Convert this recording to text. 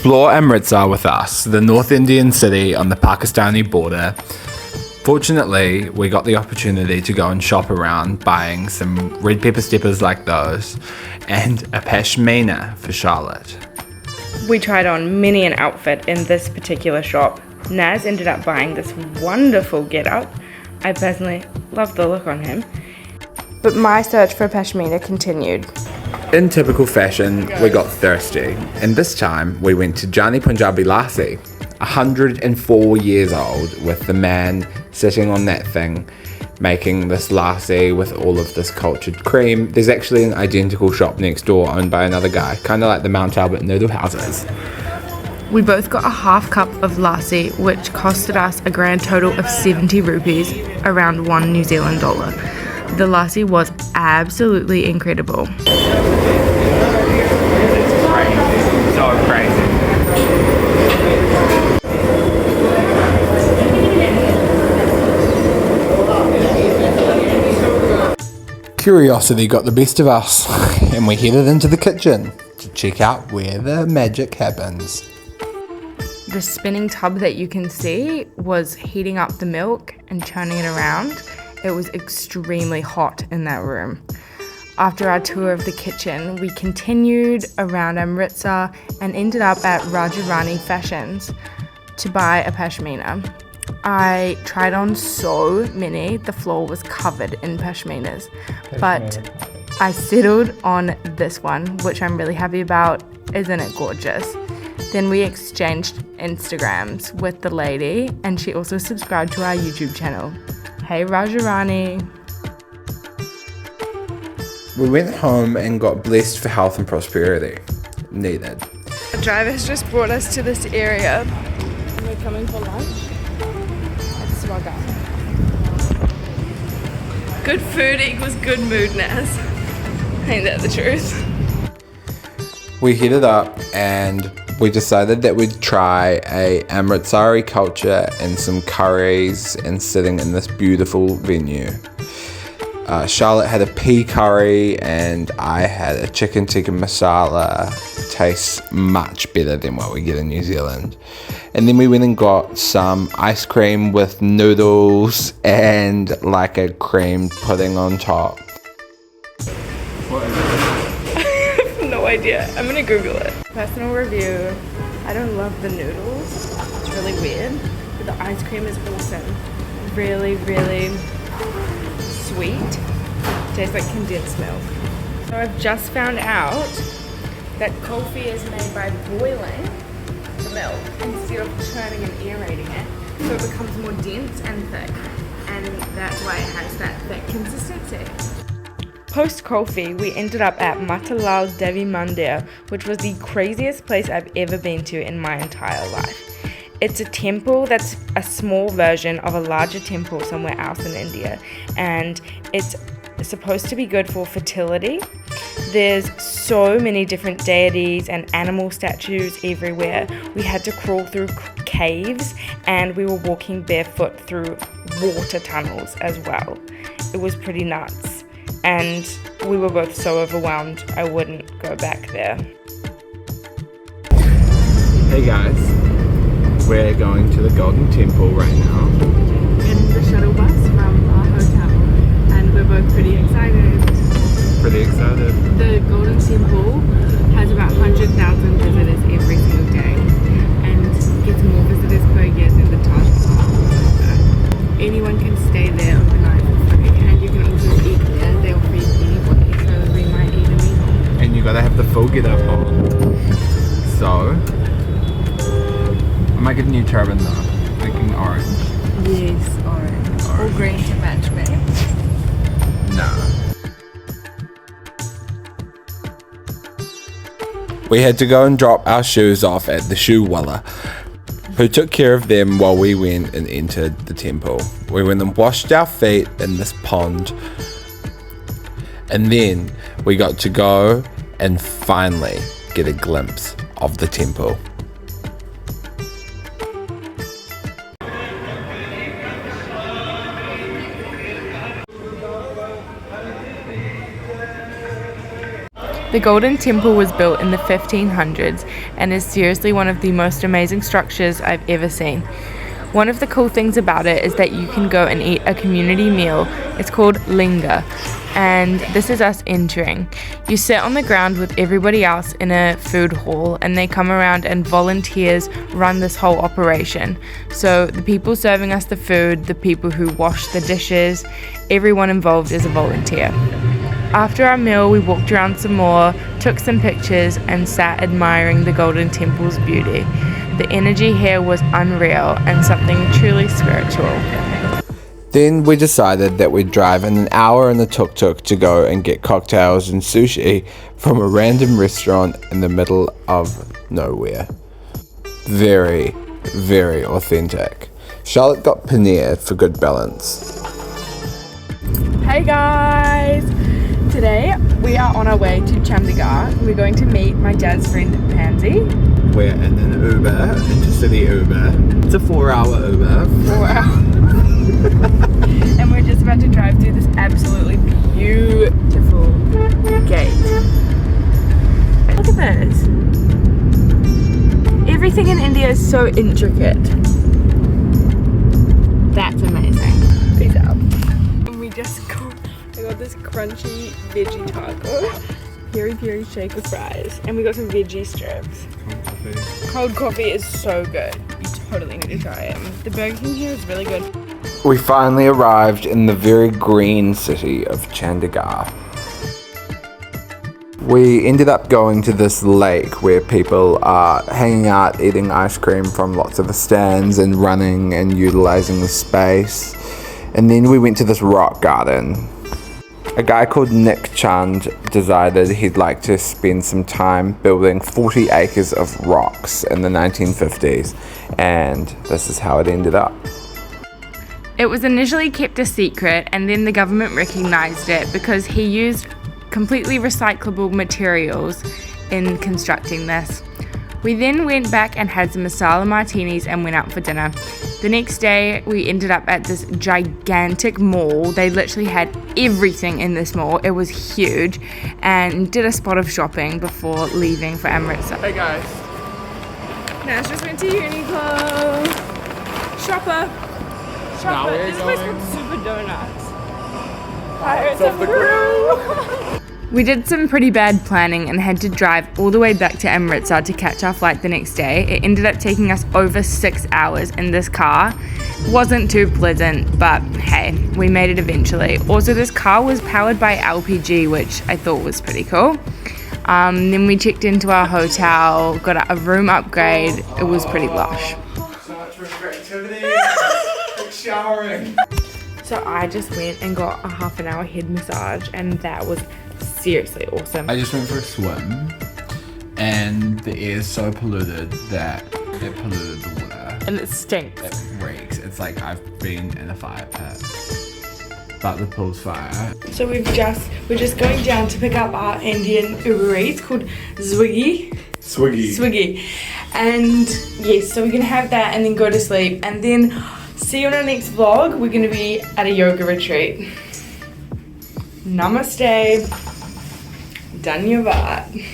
Explore Amritsar with us, the North Indian city on the Pakistani border. Fortunately, we got the opportunity to go and shop around buying some red pepper steppers like those and a pashmina for Charlotte. We tried on many an outfit in this particular shop. Naz ended up buying this wonderful get-up. I personally love the look on him. But my search for pashmina continued. In typical fashion, we got thirsty, and this time we went to Jani Punjabi Lassi, 104 years old, with the man sitting on that thing making this lassi with all of this cultured cream. There's actually an identical shop next door owned by another guy, kind of like the Mount Albert noodle houses. We both got a half cup of lassi, which costed us a grand total of 70 rupees, around $1 New Zealand dollar. The lassi was absolutely incredible. So crazy. Curiosity got the best of us, and we headed into the kitchen to check out where the magic happens. The spinning tub that you can see was heating up the milk and churning it around. It was extremely hot in that room. After our tour of the kitchen, we continued around Amritsar and ended up at Rajirani Fashions to buy a pashmina. I tried on so many, the floor was covered in pashminas, but I settled on this one, which I'm really happy about. Isn't it gorgeous? Then we exchanged Instagrams with the lady, and she also subscribed to our YouTube channel. Hey Rajirani. We went home and got blessed for health and prosperity. Needed. The driver's just brought us to this area. We're coming for lunch. Let's swag up. Good food equals good mood, Naz. Ain't that the truth? We headed up and we decided that we'd try a Amritsari culture and some curries and sitting in this beautiful venue. Charlotte had a pea curry and I had a chicken tikka masala. Tastes much better than what we get in New Zealand. And then we went and got some ice cream with noodles and like a cream pudding on top. What is it? I have no idea. I'm gonna Google it. Personal review. I don't love the noodles. It's really weird. But the ice cream is awesome. Really, really sweet. Tastes like condensed milk. So I've just found out that kulfi is made by boiling the milk instead of churning and aerating it, so it becomes more dense and thick, and that's why it has that thick consistency. Post kulfi, we ended up at Matal's Devi Mandir, which was the craziest place I've ever been to in my entire life. It's a temple that's a small version of a larger temple somewhere else in India, and it's supposed to be good for fertility. There's so many different deities and animal statues everywhere. We had to crawl through caves and we were walking barefoot through water tunnels as well. It was pretty nuts, and we were both so overwhelmed I wouldn't go back there. Hey guys, we're going to the Golden Temple right now. In the shuttle bus from our hotel, and we're both pretty excited. Pretty excited. The Golden Temple has about 100,000 visitors every single day and gets more visitors per year than the Taj Mahal. Anyone can stay there overnight for free, and you can also eat there. They'll feed anybody, so we might eat a meal. And you gotta have the full get up on. So, I might get a new turban though, thinking orange. Yes, orange. Or green to match me. Nah. We had to go and drop our shoes off at the shoe walla, who took care of them while we went and entered the temple. We went and washed our feet in this pond, and then we got to go and finally get a glimpse of the temple. The Golden Temple was built in the 1500s and is seriously one of the most amazing structures I've ever seen. One of the cool things about it is that you can go and eat a community meal. It's called Langar, and this is us entering. You sit on the ground with everybody else in a food hall, and they come around and volunteers run this whole operation. So the people serving us the food, the people who wash the dishes, everyone involved is a volunteer. After our meal, we walked around some more, took some pictures, and sat admiring the Golden Temple's beauty. The energy here was unreal and something truly spiritual. Then we decided that we'd drive in an hour in the tuk-tuk to go and get cocktails and sushi from a random restaurant in the middle of nowhere. Very, very authentic. Charlotte got paneer for good balance. Hey guys! Today we are on our way to Chandigarh. We're going to meet my dad's friend Pansy. We're in an Uber, intercity Uber. It's a 4-hour Uber. 4 hours. And we're just about to drive through this absolutely beautiful gate. Look at this. Everything in India is so intricate. That's amazing. Peace out. And we got this crunchy veggie taco, peri shake with fries, and we got some veggie strips. Cold coffee is so good. You totally need to try it. The Burger King here is really good. We finally arrived in the very green city of Chandigarh. We ended up going to this lake where people are hanging out, eating ice cream from lots of the stands and running and utilizing the space. And then we went to this rock garden. A guy called Nick Chand decided he'd like to spend some time building 40 acres of rocks in the 1950s, and this is how it ended up. It was initially kept a secret, and then the government recognized it because he used completely recyclable materials in constructing this. We then went back and had some masala martinis and went out for dinner. The next day, we ended up at this gigantic mall. They literally had everything in this mall. It was huge, and did a spot of shopping before leaving for Amritsar. Hey guys. Nash just went to Uniqlo. Shopper. This place called Super Donuts. Pirates of the Crew. We did some pretty bad planning and had to drive all the way back to Amritsar to catch our flight the next day. It ended up taking us over 6 hours in this car. Wasn't too pleasant, but hey, we made it eventually. Also, this car was powered by LPG, which I thought was pretty cool. Then we checked into our hotel, got a room upgrade. It was pretty lush. So much room for activity. Showering. So I just went and got a half an hour head massage, and that was seriously awesome. I just went for a swim, and the air is so polluted that it polluted the water. And it stinks. It reeks. It's like I've been in a fire pit, but the pool's fire. So we're just going down to pick up our Indian Uber Eats called Swiggy. And yes, so we're gonna have that and then go to sleep, and then see you in our next vlog. We're gonna be at a yoga retreat. Namaste. Dhanyavad.